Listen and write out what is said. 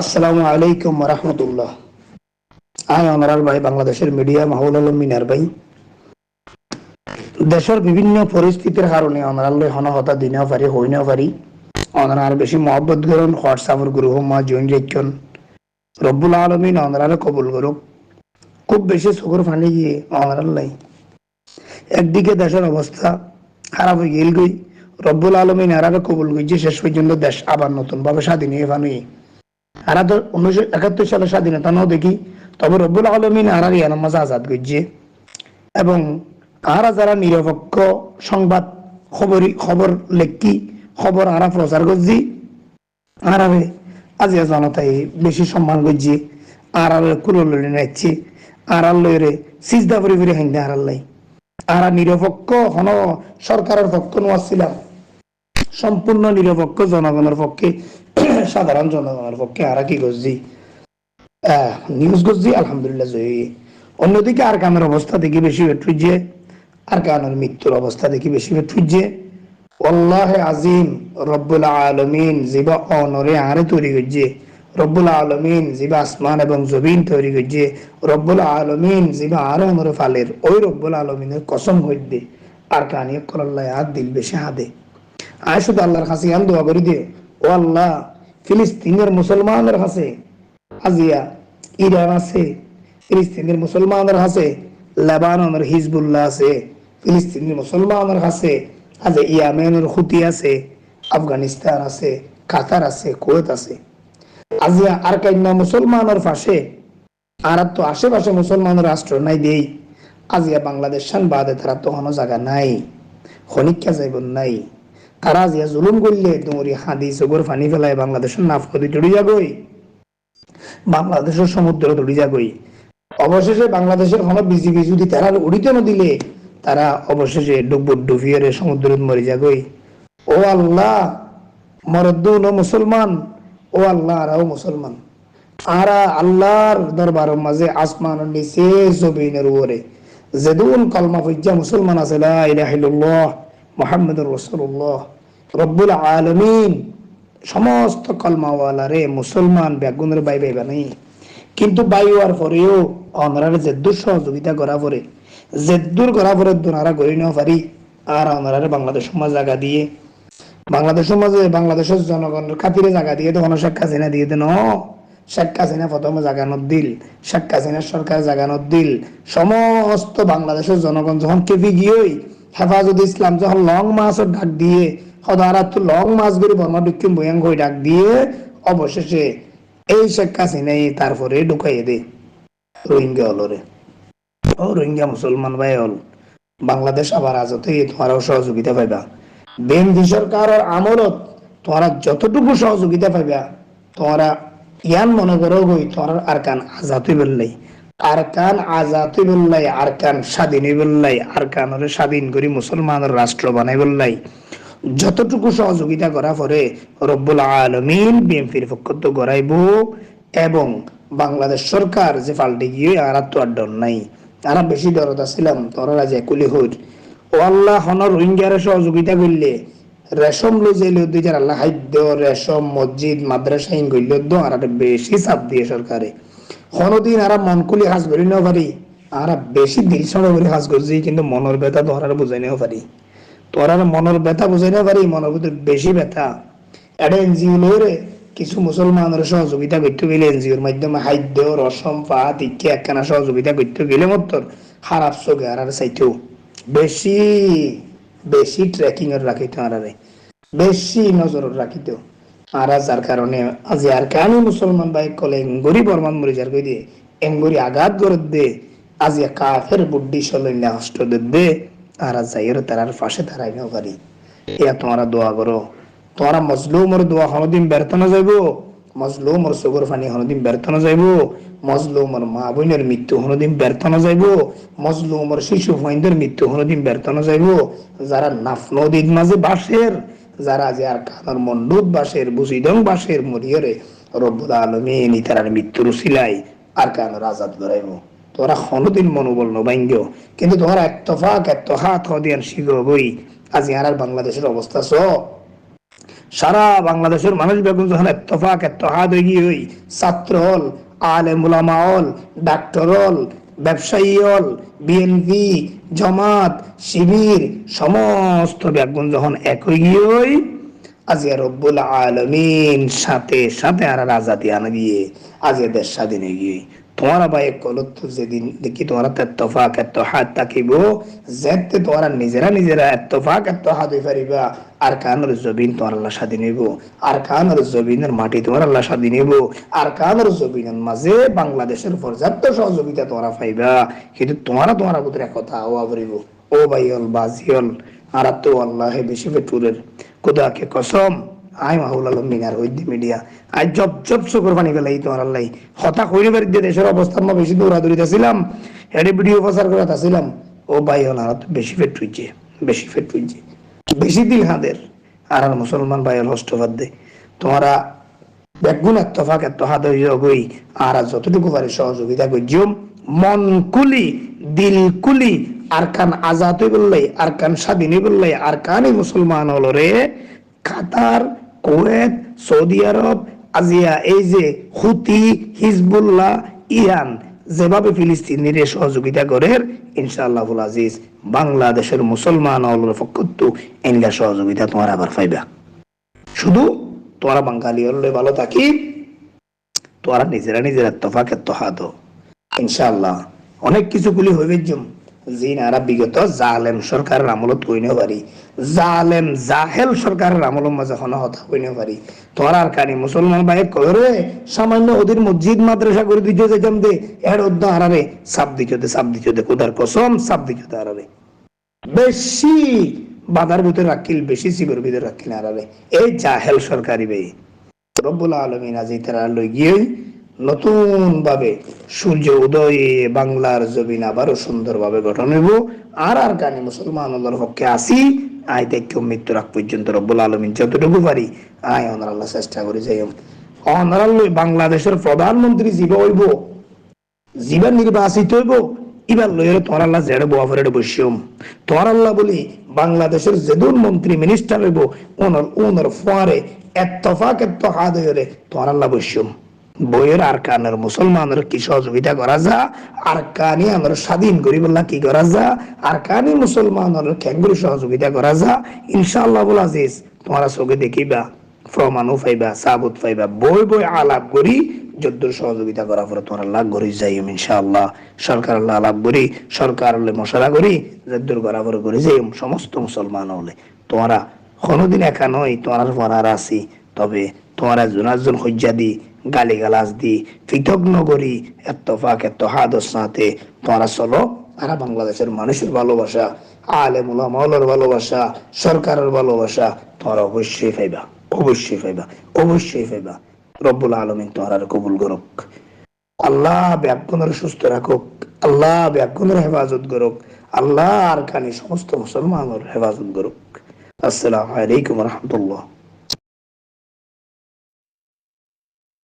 আসসালামু আলাইকুম রহমতুল্লাহ। আই অনারাল ভাই বাংলাদেশের মিডিয়া মাহবুল আলম মিনার ভাই দেশের বিভিন্ন পরিস্থিতির কারণে অনারাল হনহতা দিনেও পারি হইনেও পারি অনার বেশি মহব্বত করুন হোয়াটসঅ্যাপের গ্রুপ মা জয়েন রেখুন রব্বুল আলমিন অনারালে কবুল করুক। খুব বেশি চকুর ফানি গিয়ে অনারাল নাই একদিকে দেশের অবস্থা খারাপ হয়ে গেল গই রব্বুল আলমিন এরারে কবুল করছে শেষ পর্যন্ত দেশ আবার নতুন ভাবে স্বাধীন হয়ে ফানি আরা তো 1971 সালে স্বাধীনতা নাও দেখি তবে রব্বুল আলমিন আরার ইয়ানামাজ আজাদ করছে এবং আরা যারা নিরপেক্ষ সংবাদ খবর লেখি খবর আরা প্রচার করছি আরারে আজিয়া জনতাই বেশি সম্মান করছে আরারে কুললে নাচছে আরার লইরে সিজদা পরি পরি হাইন্দে আরার লাই আরা নিরপেক্ষ হন সরকারের পক্ষ নোয়াছিলাম সম্পূর্ণ নিরপেক্ষ জনগণের পক্ষে সাধারণ জনগণের পক্ষে আরা কি করছি নিউজ করছি আলহামদুলিল্লাহ জয়ী। অন্যদিকে আর কানের অবস্থা দেখি বেশি বেটুজে আর কানের মৃত্যুর অবস্থা দেখি বেশি বেটুজে আল্লাহ আজিম রব্বুল আলমিন জিবা অনরে আরে তৈরি করছে রব্বুল আলমিন জিবা আসমান এবং জবিন তৈরি করছে রব্বুল আলমিন জিবা আরো অনরে ফালের ওই রব্বুল আলমিনের কসম হইতে আর কানিয়ে করাল্লাহ হাত দিল বেশি হাদে আয় শুধু আল্লাহর কাছে আন দোয়া করে দিও ও আল্লাহ ফিলিস্তিনের মুসলমানের কাছে আজিয়া ইরান আছে ফিলিস্তিনের মুসলমানের কাছে লেবাননের হিজবুল্লাহ আছে ফিলিস্তিনের মুসলমানের কাছে আজ ইয়ামেনের হুতি আছে আফগানিস্তান আছে কাতার আছে কুয়েত আছে আজিয়া আর কাইন্না মুসলমানের পাশে আর তো আশেপাশে মুসলমানের রাষ্ট্র নাই দেই আজিয়া বাংলাদেশ শান বাদে তারা তো কোনো জায়গা নাই খনিকা যাইব নাই তারা আজিয়া জুলুম করলে তোমারি হাদি চোখর ফানি ফেলায় বাংলাদেশের নাফ কদি জড়ি যাগই বাংলাদেশের সমুদ্র দড়ি যাগই অবশেষে বাংলাদেশের কোনো বিজিবি যদি তারা উড়িতে না দিলে তারা অবশেষে ডুবিয়ে সমুদ্র মরে যাগই ও আল্লাহ মরদ্দুল ও মুসলমান ও আল্লাহ আরাও মুসলমান আরা আল্লাহর দরবারের মাঝে আসমানের নিচে জমিনের উপরে যেদুন কলমা পড়িয়া মুসলমান আছে লা ইলাহা ইল্লাল্লাহ মুহাম্মাদুর রাসূলুল্লাহ রব্বুল আলামিন সমস্ত কলমাওয়ালারে মুসলমান বেগুনের বাই বাই বানাই কিন্তু বাই হওয়ার পরেও অনারারে জেদ্দুর সহযোগিতা করা পরে জেদ্দুর করা পরে দোনারা গড়ি নেওয়া পারি আর অনারারে বাংলাদেশ সমাজ জায়গা দিয়ে বাংলাদেশ সমাজে বাংলাদেশের জনগণের খাতিরে জায়গা দিয়ে তখন শেখ হাসিনা দিয়ে দেন শেখ হাসিনা প্রথমে জাগানোর দিল শেখ হাসিনা সরকার জাগানোর দিল সমস্ত বাংলাদেশের জনগণ যখন কেঁপে গিয়েই হেফাজত ইসলাম যখন লং মার্চের ডাক দিয়ে সদারাত লং মার্চ করে বর্মা দক্ষিণ বয়াঙ্গ ডাক দিয়ে অবশেষে এই শেখ হাসিনাই তারপরে ঢুকাইয়ে দে রোহিঙ্গা হলরে ও রোহিঙ্গা মুসলমান ভাই হল বাংলাদেশ আবার আজতে তোমারও সহযোগিতা পাইবা বিএনপি সরকারের আমলত তোমরা যতটুকু সহযোগিতা পাইবা তোমরা ইয়ান মনে করো গই তোমরা আরকান আজাতি বললাই আরকান আজাতি বললাই আরকান স্বাধীনী বললাই আরকানরে স্বাধীন করি মুসলমানের রাষ্ট্র বানাই বললাই যতটুকু সহযোগিতা করা পরে রব্বুল আলামিন বিএনপির পক্ষ তো গড়াইব এবং বাংলাদেশ সরকার যে পাল্টে গিয়ে আর তো আর ডর নাই তারা বেশি দরদ ছিলাম তোরা যে কুলি হইর ও আল্লাহ হন রোহিঙ্গার সহযোগিতা করলে রেশম লই যাইলে দুইটার আল্লাহ খাদ্য রেশম মসজিদ মাদ্রাসা ইন করলে আর বেশি চাপ দিয়ে সরকারে কোনদিন আর মন খুলি হাজ করি না পারি আর বেশি দিল ছড়া করে হাজ করছি কিন্তু মনের ব্যথা তোরার বুঝাই নেও পারি তোরার মনের ব্যথা বুঝাই না পারি মনের ভিতরে বেশি ব্যথা এটা এনজিও লইরে কিছু মুসলমানের সহযোগিতা করতে গেলে এনজিওর মাধ্যমে খাদ্য রসম পাত ইকে একখানা সহযোগিতা করতে গেলে মত খারাপ চোখে আর চাইতেও বেশি বেশি ট্রেকিং এর রাখিতে আরে বেশি নজর রাখিতে আর যার কারণে আজ আর কানি মুসলমান ভাই কলে এঙ্গরি বর্মান মরি যার কই দিয়ে এঙ্গরি আঘাত করে দে আজ কাফের বুদ্ধি সলইলা হস্ত দে আর যাইর তারার পাশে দাঁড়াই না পারি ইয়া তোমরা দোয়া করো তোমরা মজলুমর দোয়া হনদিন ব্যর্থ না যাইব মজলুমর সুগর ফানি হনদিন ব্যর্থ না যাইব মজলুমর মা বোনের মৃত্যু হনদিন ব্যর্থ না যাইব মজলুমর শিশু ফাইন্দের মৃত্যু হনদিন ব্যর্থ না যাইব যারা নাফ নদীর মাঝে বাসের যারা যে আর কানার মন্ডুদ বাসের বুঝিদং বাসের মরিয়রে রব্বুল আলামিন ইতারার মৃত্যুর উসিলাই আর কানার আজাদ করাইব তোরা হনদিন মনোবল নবাইঙ্গ কিন্তু তোমরা এত্তফাক এত্তহাত হদিয়ান শিখো বই আজ আর বাংলাদেশের অবস্থা সারা বাংলাদেশের মানুষ বেগুন যখন এত্তফাক এত্তহাদ হয়ে গিয়ে ওই ছাত্র হল, আলেম উলামা হল, ডাক্তার হল, ব্যবসায়ী হল, বিএনপি, জামাত, শিবির সমস্ত বেগুন যখন এক হয়ে গিয়ে ওই আজকে রব্বুল আলামিন সাথে সাথে আর আজাদি আনা গিয়ে আজকে দেশ স্বাধীন হয়ে গিয়ে তোমারা ভাই কলত যেদিন দেখি তোমারা এত্তফাক এত্তহাদ থাকিব যেতে তোমারা নিজেরা এত্তফাক এত্তহাদ হয়ে পারিবা আর কানের জবিন তোমার আল্লাহ স্বাধীন হইব আর কানের জবিনের মাটি তোমার আল্লাহ স্বাধীন হইব আর কানের জবিনের মাঝে বাংলাদেশের পর্যাপ্ত সহযোগিতা তোমরা পাইবা কিন্তু তোমারা ভিতরে কথা হওয়া পারিব ও ভাই হল বাজি হল আর তো আল্লাহ বেশি পেটুরের খোদাকে কসম আই মাহুল আলম মিনার ওইদি মিডিয়া আই জব চোখের পানি ফেলাই তোমার আল্লাহ হতা কইরে বাড়ি দিয়ে দেশের অবস্থান মই বেশি দৌড়াদৌড়িতে ছিলাম এডি ভিডিও প্রচার করে ছিলাম ও ভাই হল আর বেশি পেট হইছে বেশি দিল হাদের আর মুসলমান ভাই হল হস্তবাদ দে তোমরা বেগুন এত্তফাক এত্তহাদ হইয়া গই আর যতটুকু পারি সহযোগিতা করছিম মন কুলি দিল কুলি আর কান আজাদ হয়ে বললাই আর কান স্বাধীন হয়ে বললাই আর কানই মুসলমান হলো রে কাতার কুয়েত সৌদি আরব আজিয়া এই যে হুতি হিজবুল্লাহ ইরান যেভাবে ফিলিস্তিনের সহযোগিতা করে ইনশাআল্লাহুল আজিজ বাংলাদেশের মুসলমান হলোর পক্ষতু এনগা সহযোগিতা তোমার আবার পাইবা শুধু তোরা বাঙালি হলে ভালো থাকি তোরা নিজেরা ইত্তেফাক ইত্তেহাদ ইনশাআল্লাহ অনেক কিছু গুলি হইবে জিনারা বিগত জালেম সরকারের আমলত হইনে পারি জালেম জাহেল সরকারের আমলত মাঝে হন হতা হইনে পারি তোরার কানি মুসলমান ভাই করে সামান্য ওদের মসজিদ মাদ্রাসা করে দিতে যেতাম দে এর অদ্দা হারারে সাপ দিতে দে খোদার কসম সাপ দিতে হারারে বেশি বাধার ভিতরে রাখিল বেশি সিগর ভিতরে রাখিল হারারে এই জাহেল সরকারি ভাই রব্বুল আলামিন আজি তারা লই গিয়ে নতুন ভাবে সূর্য উদয়ে বাংলার জমিন আবারও সুন্দর ভাবে গঠন হইব আর কানি মুসলমান আল্লাহর পক্ষে আসি আই দেখে মৃত্যু রাখ পর্যন্ত রব্বুল আলামিন যতটুকু পারি আই অনার আল্লাহ চেষ্টা করে যাই অনার বাংলাদেশের প্রধানমন্ত্রী জীব হইব জীবা নির্বাচিত হইব এবার লইলে তোমার আল্লাহ জেড়ে বোয়া ফেরে বসিম তোমার আল্লাহ বলি বাংলাদেশের যেদুন মন্ত্রী মিনিস্টার হইব ওনার ফোয়ারে এত্তফাক এত্তহাদ হইরে তোমার আল্লাহ বসিম বইয়ের আর কানের মুসলমানের কি সহযোগিতা করা যা আর কানি আমার স্বাধীন করি বললা কি করা যা আর কানি মুসলমানের খেঙ্গুরি সহযোগিতা করা যা ইনশাআল্লাহ বল আজিজ তোমরা চোখে দেখিবা প্রমাণও পাইবা সাবুত পাইবা বই আলাপ করি যদ্দুর সহযোগিতা করা পরে তোমরা লাভ করি যাই ইনশাআল্লাহ সরকার আল্লাহ আলাপ করি সরকার হলে মশলা করি যদ্দুর করা পরে করি যাই সমস্ত মুসলমান হলে তোমরা কোনোদিন একা নয় তোমার পড়ার আছি তবে তোমরা জুনাজন হজ্জা দি গালি গালাজ দি পৃথক নগরী এত্তফাক এত্তহাদের সাথে তোমরা চলো আর বাংলাদেশের মানুষের ভালোবাসা আলেম উলামার ভালোবাসা সরকারের ভালোবাসা তোমরা অবশ্যই পাইবা রব্বুল আলামিন তোমরা কবুল করুক আল্লাহ ব্যাগুনের সুস্থ রাখুক আল্লাহ ব্যাগুনের হেফাজত করুক আল্লাহ আর কানি সমস্ত মুসলমানের হেফাজত করুক আসসালামু আলাইকুম ওয়া রাহমাতুল্লাহ